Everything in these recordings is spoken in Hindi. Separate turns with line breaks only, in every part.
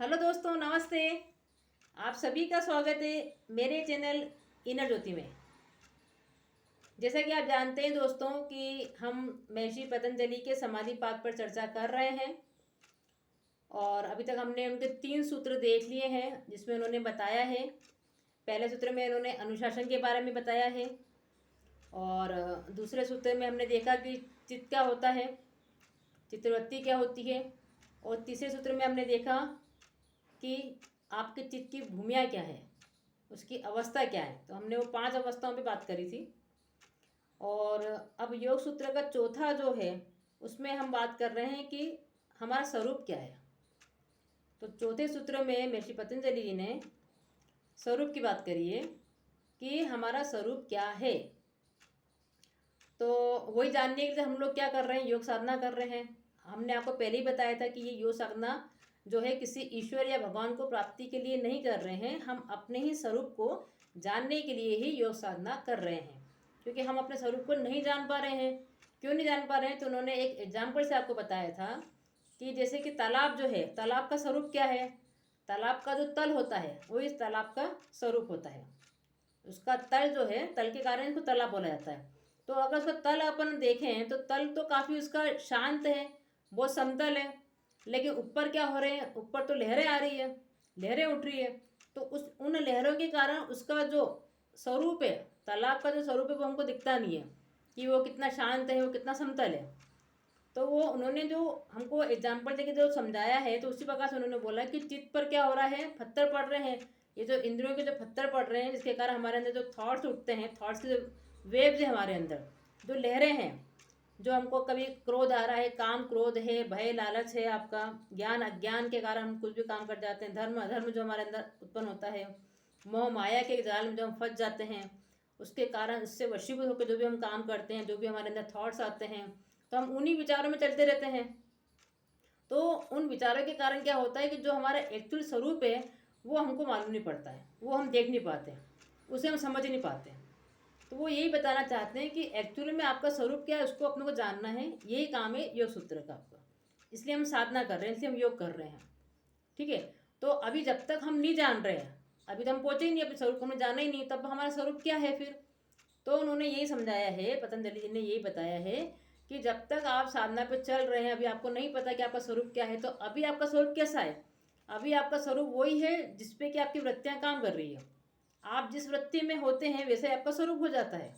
हेलो दोस्तों, नमस्ते। आप सभी का स्वागत है मेरे चैनल इनर ज्योति में। जैसा कि आप जानते हैं दोस्तों कि हम महर्षि पतंजलि के समाधि पाठ पर चर्चा कर रहे हैं और अभी तक हमने उनके 3 सूत्र देख लिए हैं जिसमें उन्होंने बताया है। पहले सूत्र में उन्होंने अनुशासन के बारे में बताया है और दूसरे सूत्र में हमने देखा कि चित्त क्या होता है, चित्तवृत्ति क्या होती है, और तीसरे सूत्र में हमने देखा कि आपके चित्त की भूमिया क्या है, उसकी अवस्था क्या है। तो हमने वो 5 अवस्थाओं पे बात करी थी। और अब योग सूत्र का चौथा जो है उसमें हम बात कर रहे हैं कि हमारा स्वरूप क्या है। तो चौथे सूत्र में महर्षि पतंजलि जी ने स्वरूप की बात करी है कि हमारा स्वरूप क्या है। तो वही जानने के लिए हम लोग क्या कर रहे हैं, योग साधना कर रहे हैं। हमने आपको पहले ही बताया था कि ये योग साधना जो है किसी ईश्वर या भगवान को प्राप्ति के लिए नहीं कर रहे हैं, हम अपने ही स्वरूप को जानने के लिए ही योग साधना कर रहे हैं। क्योंकि हम अपने स्वरूप को नहीं जान पा रहे हैं। क्यों नहीं जान पा रहे हैं? तो उन्होंने एक एग्जाम्पल से आपको बताया था कि जैसे कि तालाब जो है, तालाब का स्वरूप क्या है? तालाब का जो तल होता है वो इस तालाब का स्वरूप होता है। उसका तल जो है, तल के कारण इसको तालाब बोला जाता है। तो अगर उसका तल अपन देखें तो तल तो काफ़ी उसका शांत है, बहुत समतल है। लेकिन ऊपर क्या हो रहे हैं, ऊपर तो लहरें आ रही है, लहरें उठ रही है। तो उस उन लहरों के कारण उसका जो स्वरूप है, तालाब का जो स्वरूप है वो हमको दिखता नहीं है कि वो कितना शांत है, वो कितना समतल है। तो वो उन्होंने जो हमको एग्जाम्पल देके जो समझाया है, तो उसी प्रकार से उन्होंने बोला कि चित्त पर क्या हो रहा है, पत्थर पड़ रहे हैं। ये जो इंद्रियों के जो पत्थर पड़ रहे हैं, जिसके कारण हमारे अंदर जो थॉट्स उठते हैं, थॉट्स के जो वेव्स है हमारे अंदर, जो लहरें हैं, जो हमको कभी क्रोध आ रहा है, काम क्रोध है, भय लालच है, आपका ज्ञान अज्ञान के कारण हम कुछ भी काम कर जाते हैं, धर्म अधर्म जो हमारे अंदर उत्पन्न होता है, मोह माया के जाल में जो हम फंस जाते हैं, उसके कारण उससे वशीभूत होकर जो भी हम काम करते हैं, जो भी हमारे अंदर थॉट्स आते हैं, तो हम उन्हीं विचारों में चलते रहते हैं। तो उन विचारों के कारण क्या होता है कि जो हमारा एक्चुअल स्वरूप है वो हमको मालूम नहीं पड़ता है, वो हम देख नहीं पाते हैं, उसे हम समझ नहीं पाते हैं। तो वो यही बताना चाहते हैं कि एक्चुअली में आपका स्वरूप क्या है उसको अपने को जानना है। यही काम है योग सूत्र का आपका। इसलिए हम साधना कर रहे हैं, इसलिए हम योग कर रहे हैं। ठीक है। तो अभी जब तक हम नहीं जान रहे हैं, अभी तो हम पहुँचे ही नहीं अपने स्वरूप को, हमने जाना ही नहीं, तब हमारा स्वरूप क्या है फिर? तो उन्होंने यही समझाया है, पतंजलि जी ने यही बताया है कि जब तक आप साधना पे चल रहे हैं, अभी आपको नहीं पता कि आपका स्वरूप क्या है। तो अभी आपका स्वरूप कैसा है? अभी आपका स्वरूप वही है जिसपे कि आपकी वृत्तियां काम कर रही है। आप जिस वृत्ति में होते हैं वैसे आपका स्वरूप हो जाता है।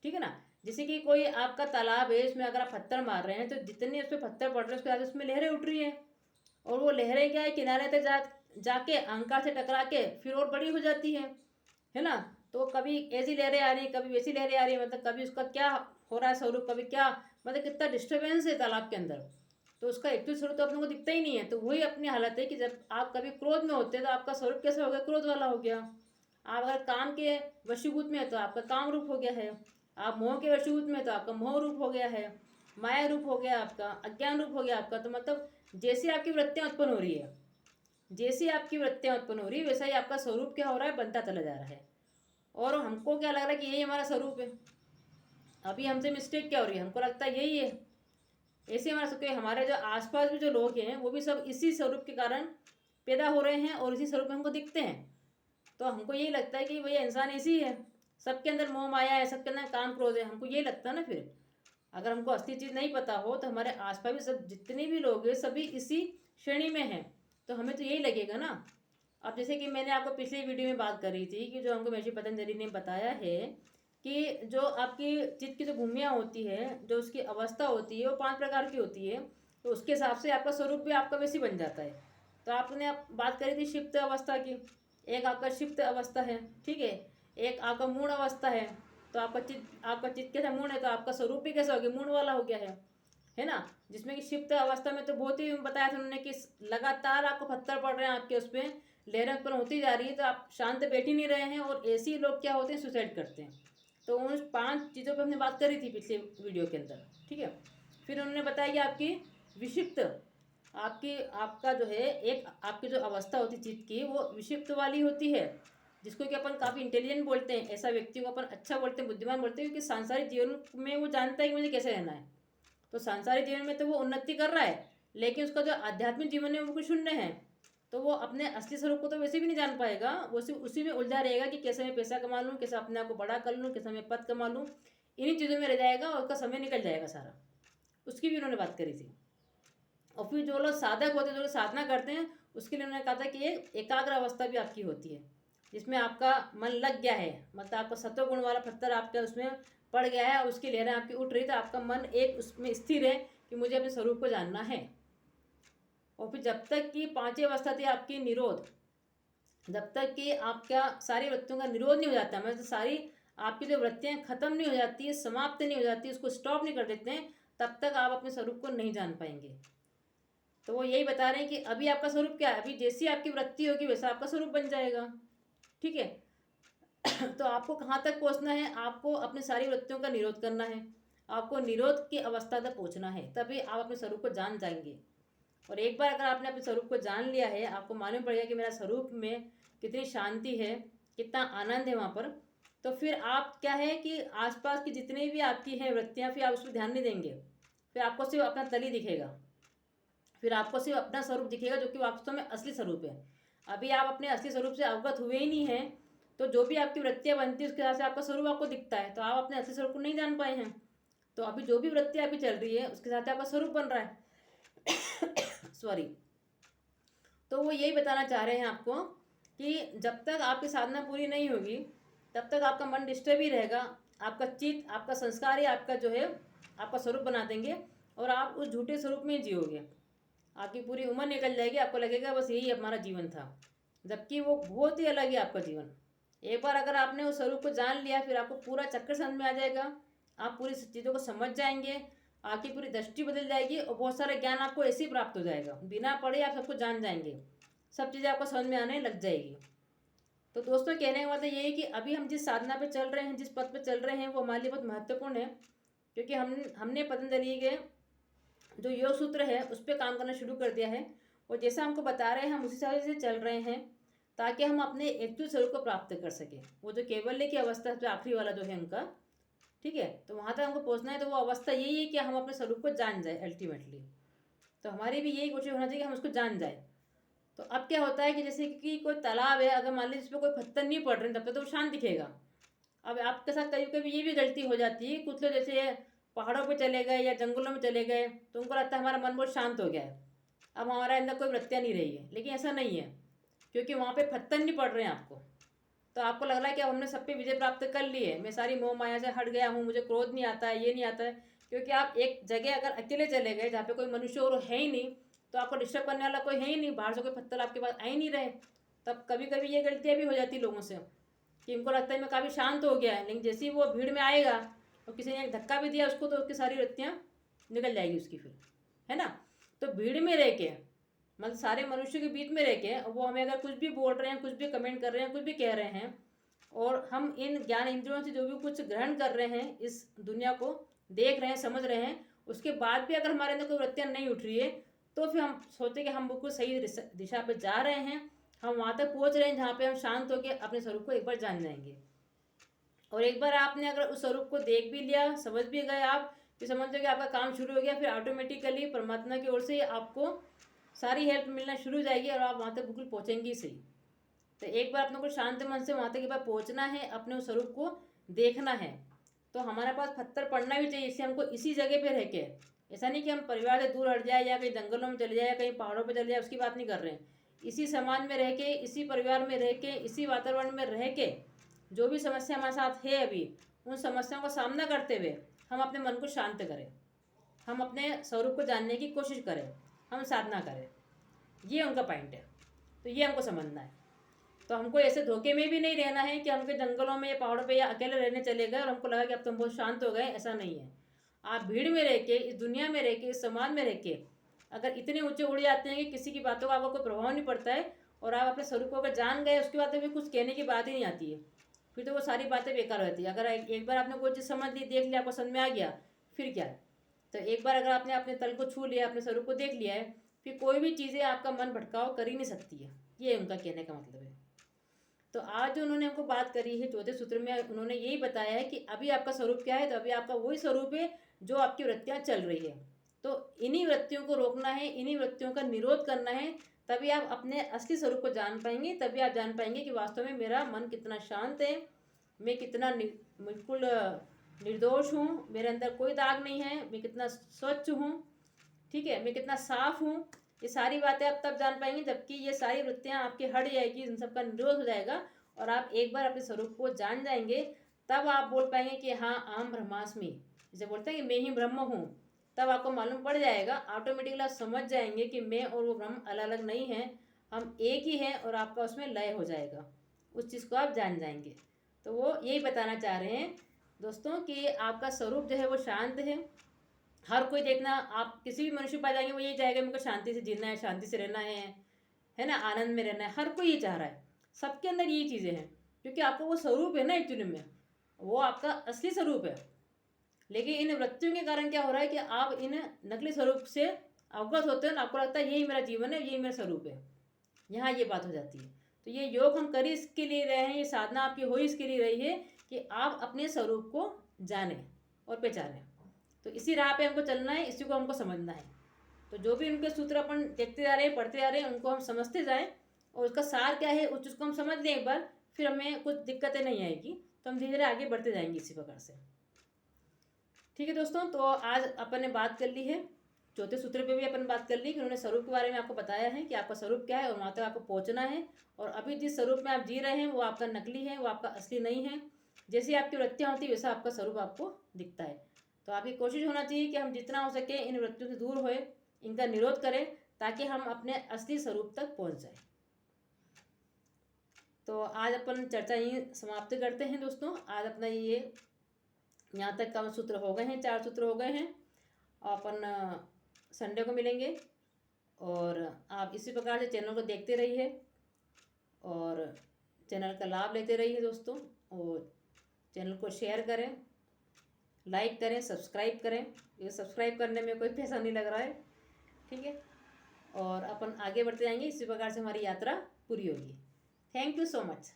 ठीक है ना। जैसे कि कोई आपका तालाब है, इसमें अगर आप पत्थर मार रहे हैं तो जितने उस पर पत्थर पड़ रहे हैं उसके बाद उसमें लहरें उठ रही हैं। और वो लहरें क्या है, किनारे तक जाके अंकार से टकरा के फिर और बड़ी हो जाती है ना। तो कभी ऐसी लहरें आ रही, कभी वैसी लहरें आ रही, मतलब कभी उसका क्या हो रहा है स्वरूप, कभी क्या, मतलब कितना डिस्टर्बेंस है तालाब के अंदर। तो उसका एक्चुअल स्वरूप तो अपने को दिखता ही नहीं है। तो वही अपनी हालत है कि जब आप कभी क्रोध में होते हैं तो आपका स्वरूप कैसा हो गया, क्रोध वाला हो गया। आप अगर काम के वशीभूत में है तो आपका काम रूप हो गया है। आप मोह के वशीभूत में तो आपका मोह रूप हो गया है। माया रूप हो गया आपका, अज्ञान रूप हो गया आपका। तो मतलब जैसी आपकी वृत्तियाँ उत्पन्न हो रही है, जैसी आपकी वृत्तियाँ उत्पन्न हो रही है, वैसा ही आपका स्वरूप क्या हो रहा है, बनता चला जा रहा है। और हमको क्या लग रहा है कि यही हमारा स्वरूप है। अभी हमसे मिस्टेक क्या हो रही है, हमको लगता है यही है। ऐसे हमारा सबके, हमारे जो आसपास भी जो लोग हैं वो भी सब इसी स्वरूप के कारण पैदा हो रहे हैं और इसी स्वरूप में हमको दिखते हैं। तो हमको यही लगता है कि भैया इंसान ऐसी है, सबके अंदर मोह माया है, सबके अंदर काम क्रोध है, हमको यही लगता है ना। फिर अगर हमको असली चीज़ नहीं पता हो तो हमारे आसपास भी सब जितने भी लोग हैं सभी इसी श्रेणी में हैं, तो हमें तो यही लगेगा ना। अब जैसे कि मैंने आपको पिछली वीडियो में बात करी थी कि जो हमको महर्षि पतंजलि ने बताया है कि जो आपकी चित्त की जो भूमियाँ होती है, जो उसकी अवस्था होती है वो 5 प्रकार की होती है। तो उसके हिसाब से आपका स्वरूप भी आपका वैसे बन जाता है। तो आपने बात करी थी क्षिप्त अवस्था की। एक आपका क्षिप्त अवस्था है, ठीक है। एक आपका मूढ़ अवस्था है। तो आपका चित्त कैसा मूढ़ है तो आपका स्वरूप भी कैसा हो गया, मूढ़ वाला हो गया है ना। जिसमें कि क्षिप्त अवस्था में तो बहुत ही बताया था उन्होंने कि लगातार आपको पत्थर पड़ रहे हैं, आपके उस पर लहरें उत्पन्न होती जा रही है, तो आप शांत बैठ ही नहीं रहे हैं। और ऐसे ही लोग क्या होते हैं, सुसाइड करते हैं। तो उन 5 चीज़ों पर हमने बात करी थी पिछले वीडियो के अंदर, ठीक है। फिर उन्होंने बताया कि आपकी विक्षिप्त, आपका जो है एक आपकी जो अवस्था होती है चित्त की, वो विक्षिप्त वाली होती है। जिसको कि अपन काफ़ी इंटेलिजेंट बोलते हैं, ऐसा व्यक्ति को अपन अच्छा बोलते हैं, बुद्धिमान बोलते हैं, क्योंकि सांसारिक जीवन में वो जानता है कि मुझे कैसे रहना है। तो सांसारिक जीवन में तो वो उन्नति कर रहा है, लेकिन उसका जो आध्यात्मिक जीवन है वो कुछ शून्य है। तो वो अपने असली स्वरूप को तो वैसे भी नहीं जान पाएगा, वो सिर्फ उसी में उलझा रहेगा कि कैसे मैं पैसा कमा लूँ, कैसे अपने आप को बड़ा कर लूँ, कैसे मैं पद कमा लूँ, इन्हीं चीज़ों में रह जाएगा और उसका समय निकल जाएगा सारा। उसकी भी उन्होंने बात करी थी। और फिर जो लोग साधक होते हैं, जो लोग साधना करते हैं, उसके लिए उन्होंने कहा था कि एक एकाग्र अवस्था भी आपकी होती है, जिसमें आपका मन लग गया है, मतलब आपका सत्व गुण वाला पत्थर आपका उसमें पड़ गया है, उसकी लहरें आपकी उठ रही, तो आपका मन एक उसमें स्थिर है कि मुझे अपने स्वरूप को जानना है। और फिर जब तक कि पांचवी अवस्था थी आपकी निरोध, जब तक कि आपका सारी वृत्तियों का निरोध नहीं हो जाता, मतलब सारी आपकी जो वृत्तियां खत्म नहीं हो जाती है, समाप्त नहीं हो जाती, उसको स्टॉप नहीं कर देते हैं, तब तक आप अपने स्वरूप को नहीं जान पाएंगे। तो वो यही बता रहे हैं कि अभी आपका स्वरूप क्या है, अभी जैसी आपकी वृत्ति होगी वैसा आपका स्वरूप बन जाएगा। ठीक है। तो आपको कहाँ तक पहुँचना है, आपको अपनी सारी वृत्तियों का निरोध करना है, आपको निरोध की अवस्था तक पहुँचना है, तभी आप अपने स्वरूप को जान जाएंगे। और एक बार अगर आपने अपने स्वरूप को जान लिया है, आपको मालूम पड़ेगा कि मेरा स्वरूप में कितनी शांति है, कितना आनंद है वहाँ पर, तो फिर आप क्या है कि आसपास की जितनी भी आपकी हैं वृत्तियाँ, फिर आप उस पर ध्यान नहीं देंगे, फिर आपको सिर्फ अपना तल ही दिखेगा, फिर आपको सिर्फ अपना स्वरूप दिखेगा जो कि वास्तव में असली स्वरूप है। अभी आप अपने असली स्वरूप से अवगत हुए ही नहीं हैं, तो जो भी आपकी वृत्तियाँ बनती है उसके हिसाब से आपका स्वरूप आपको दिखता है, तो आप अपने असली स्वरूप को नहीं जान पाए हैं। तो अभी जो भी वृत्तियाँ अभी चल रही है उसके साथ आपका स्वरूप बन रहा है। सॉरी। तो वो यही बताना चाह रहे हैं आपको कि जब तक आपकी साधना पूरी नहीं होगी तब तक आपका मन डिस्टर्ब ही रहेगा, आपका चित्त, आपका संस्कार ही आपका जो है आपका स्वरूप बना देंगे, और आप उस झूठे स्वरूप में जियोगे। आपकी पूरी उम्र निकल जाएगी, आपको लगेगा बस यही हमारा जीवन था, जबकि वो बहुत ही अलग है आपका जीवन। एक बार अगर आपने उस स्वरूप को जान लिया, फिर आपको पूरा चक्कर समझ में आ जाएगा, आप पूरी चीज़ों को समझ जाएंगे, आपकी पूरी दृष्टि बदल जाएगी, और बहुत सारा ज्ञान आपको ऐसे ही प्राप्त हो जाएगा, बिना पढ़े आप सबको जान जाएंगे, सब चीज़ें आपको समझ में आने लग जाएगी। तो दोस्तों, कहने का मतलब ये है कि अभी हम जिस साधना पे चल रहे हैं, जिस पथ पे चल रहे हैं, वो हमारे लिए बहुत महत्वपूर्ण है, क्योंकि हमने पतंजलि के जो योग सूत्र है उस पर काम करना शुरू कर दिया है, और जैसा हमको बता रहे हैं हम उसी हिसाब से चल रहे हैं, ताकि हम अपने एक्चुअल स्वरूप को प्राप्त कर सकें, वो जो कैवल्य की अवस्था जो आखिरी वाला जो है उनका। ठीक है। तो वहाँ तक हमको पहुँचना है, तो वो अवस्था यही है कि हम अपने स्वरूप को जान जाए अल्टीमेटली। तो हमारी भी यही कोशिश होना चाहिए कि हम उसको जान जाए। तो अब क्या होता है कि जैसे कि कोई तालाब है, अगर मान लीजिए इस पर कोई पत्थर नहीं पड़ रहे तब तक तो वो शांत दिखेगा। अब आपके साथ कभी कभी ये भी गलती हो जाती है, कुछ लोग जैसे पहाड़ों पे चले गए या जंगलों में चले गए, तो उनको लगता है हमारा मन बहुत शांत हो गया है, अब हमारे अंदर कोई वृत्तियाँ नहीं रही है, लेकिन ऐसा नहीं है, क्योंकि वहाँ पे पत्थर नहीं पड़ रहे हैं आपको। तो आपको लग रहा है कि अब हमने सब पे विजय प्राप्त कर ली है, मैं सारी मोह माया से हट गया हूँ, मुझे क्रोध नहीं आता है, ये नहीं आता है, क्योंकि आप एक जगह अगर अकेले चले गए जहाँ पे कोई मनुष्य और है ही नहीं, तो आपको डिस्टर्ब करने वाला कोई है ही नहीं, बाहर से कोई पत्थर आपके पास आ ही नहीं रहे। तब कभी कभी ये गलतियाँ भी हो जाती लोगों से कि इनको लगता है मैं काफ़ी शांत हो गया है, लेकिन जैसे ही वो भीड़ में आएगा और किसी ने एक धक्का भी दिया उसको, तो उसकी सारी वृत्तियाँ निकल जाएगी उसकी फिर, है ना। तो भीड़ में रह के, मतलब सारे मनुष्य के बीच में रह के, वो हमें अगर कुछ भी बोल रहे हैं, कुछ भी कमेंट कर रहे हैं, कुछ भी कह रहे हैं, और हम इन ज्ञान इंद्रियों से जो भी कुछ ग्रहण कर रहे हैं, इस दुनिया को देख रहे हैं, समझ रहे हैं, उसके बाद भी अगर हमारे अंदर कोई वृत्तियाँ नहीं उठ रही है, तो फिर हम सोचते कि हम बिल्कुल सही दिशा पर जा रहे हैं, हम वहाँ तक पहुँच रहे हैं जहाँ पे हम शांत होकर अपने स्वरूप को एक बार जान जाएंगे। और एक बार आपने अगर उस स्वरूप को देख भी लिया, समझ भी गए आप, फिर समझ लो कि आपका काम शुरू हो गया, फिर ऑटोमेटिकली परमात्मा की ओर से आपको सारी हेल्प मिलना शुरू हो जाएगी, और आप वहाँ तक बिल्कुल पहुँचेंगे ही सही। तो एक बार अपने को शांत मन से वहाँ तक एक बार पहुँचना है, अपने उस स्वरूप को देखना है। तो हमारे पास पत्थर पड़ना भी चाहिए, इससे हमको इसी जगह पे रह के, ऐसा नहीं कि हम परिवार से दूर हट जाए या कहीं जंगलों में चले जाए या कहीं पहाड़ों पे चले जाए, उसकी बात नहीं कर रहे हैं। इसी समाज में रह के, इसी परिवार में रह के, इसी वातावरण में रह के, जो भी समस्या हमारे साथ है अभी, उन समस्याओं का सामना करते हुए हम अपने मन को शांत करें, हम अपने स्वरूप को जानने की कोशिश करें, हम साधना करें। ये उनका पॉइंट है। तो ये हमको समझना है। तो हमको ऐसे धोखे में भी नहीं रहना है कि हमके जंगलों में या पहाड़ों पे या अकेले रहने चले गए और हमको लगा कि अब तुम बहुत शांत हो गए, ऐसा नहीं है। आप भीड़ में रह के, इस दुनिया में रह के, इस समाज में रह के अगर इतने ऊंचे उड़ जाते हैं कि किसी की बातों का आपको कोई प्रभाव नहीं पड़ता है, और आप अपने स्वरूप को अगर जान गए, उसके बाद तो फिर कुछ कहने की बात ही नहीं आती है, फिर तो वो सारी बातें बेकार होती है। अगर एक बार आपने कोई चीज़ समझ ली, देख लिया, आपको समझ में आ गया, फिर क्या है। तो एक बार अगर आपने अपने तल को छू लिया, अपने स्वरूप को देख लिया है, फिर कोई भी चीज़ें आपका मन भटकाव कर ही नहीं सकती है। ये उनका कहने का मतलब है। तो आज जो उन्होंने हमको बात करी है चौथे सूत्र में, उन्होंने यही बताया है कि अभी आपका स्वरूप क्या है। तो अभी आपका वही स्वरूप है जो आपकी वृत्तियाँ चल रही है। तो इन्हीं वृत्तियों को रोकना है, इन्हीं वृत्तियों का निरोध करना है, तभी आप अपने असली स्वरूप को जान पाएंगे, तभी आप जान पाएंगे कि वास्तव में मेरा मन कितना शांत है, मैं कितना बिल्कुल निर्दोष हूँ, मेरे अंदर कोई दाग नहीं है, मैं कितना स्वच्छ हूँ, ठीक है, मैं कितना साफ हूँ। ये सारी बातें आप तब जान पाएंगे जबकि ये सारी वृत्तियाँ आपकी हट जाएगी, इन सबका निरोध हो जाएगा और आप एक बार अपने स्वरूप को जान जाएंगे। तब आप बोल पाएंगे कि हाँ अहम ब्रह्मास्मि, जैसे बोलते हैं कि मैं ही ब्रह्म हूँ। तब आपको मालूम पड़ जाएगा, ऑटोमेटिकली आप समझ जाएंगे कि मैं और वो ब्रह्म अलग अलग नहीं हैं, हम एक ही हैं और आपका उसमें लय हो जाएगा, उस चीज़ को आप जान जाएंगे। तो वो यही बताना चाह रहे हैं दोस्तों कि आपका स्वरूप जो है वो शांत है। हर कोई देखना, आप किसी भी मनुष्य पास जाएंगे वो यही चाहेगा मेरे को शांति से जीना है, शांति से रहना है ना, आनंद में रहना है, हर कोई ये चाह रहा है। सबके अंदर यही चीज़ें हैं क्योंकि आपका वो स्वरूप है ना, एक्चुअली में वो आपका असली स्वरूप है। लेकिन इन वृत्तियों के कारण क्या हो रहा है कि आप इन नकली स्वरूप से अवगत होते हैं, आपको लगता है यही मेरा जीवन है, यही मेरा स्वरूप है। यहाँ ये बात हो जाती है। तो ये योग हम कर इसके लिए रहे हैं, ये साधना आपकी हो इसके लिए रही है कि आप अपने स्वरूप को जानें और पहचानें। तो इसी राह पे हमको चलना है, इसी को हमको समझना है। तो जो भी उनके सूत्र अपन देखते जा रहे हैं, पढ़ते जा रहे हैं, उनको हम समझते जाएं और उसका सार क्या है उस चीज़ को हम समझ लें एक बार, फिर हमें कुछ दिक्कतें नहीं आएगी, तो हम धीरे धीरे आगे बढ़ते जाएंगे इसी प्रकार से। ठीक है दोस्तों, तो आज अपन ने बात कर ली है, चौथे सूत्र पे भी अपन बात कर ली कि उन्होंने स्वरूप के बारे में आपको बताया है कि आपका स्वरूप क्या है और वहाँ तक आपको पहुँचना है। और अभी जिस स्वरूप में आप जी रहे हैं वो आपका नकली है, वो आपका असली नहीं है। जैसी आपकी वृत्तियाँ होती है वैसा आपका स्वरूप आपको दिखता है। तो आपकी कोशिश होना चाहिए कि हम जितना हो सके इन वृत्तियों से दूर होए, इनका निरोध करें ताकि हम अपने असली स्वरूप तक पहुँच जाए। तो आज अपन चर्चा यहीं समाप्त करते हैं दोस्तों। आज अपना ये यहाँ तक का सूत्र हो गए हैं, 4 सूत्र हो गए हैं। अपन संडे को मिलेंगे और आप इसी प्रकार से चैनल को देखते रहिए और चैनल का लाभ लेते रहिए दोस्तों। और चैनल को शेयर करें, लाइक करें, सब्सक्राइब करें। ये सब्सक्राइब करने में कोई पैसा नहीं लग रहा है, ठीक है। और अपन आगे बढ़ते जाएंगे, इसी प्रकार से हमारी यात्रा पूरी होगी। Thank you so much.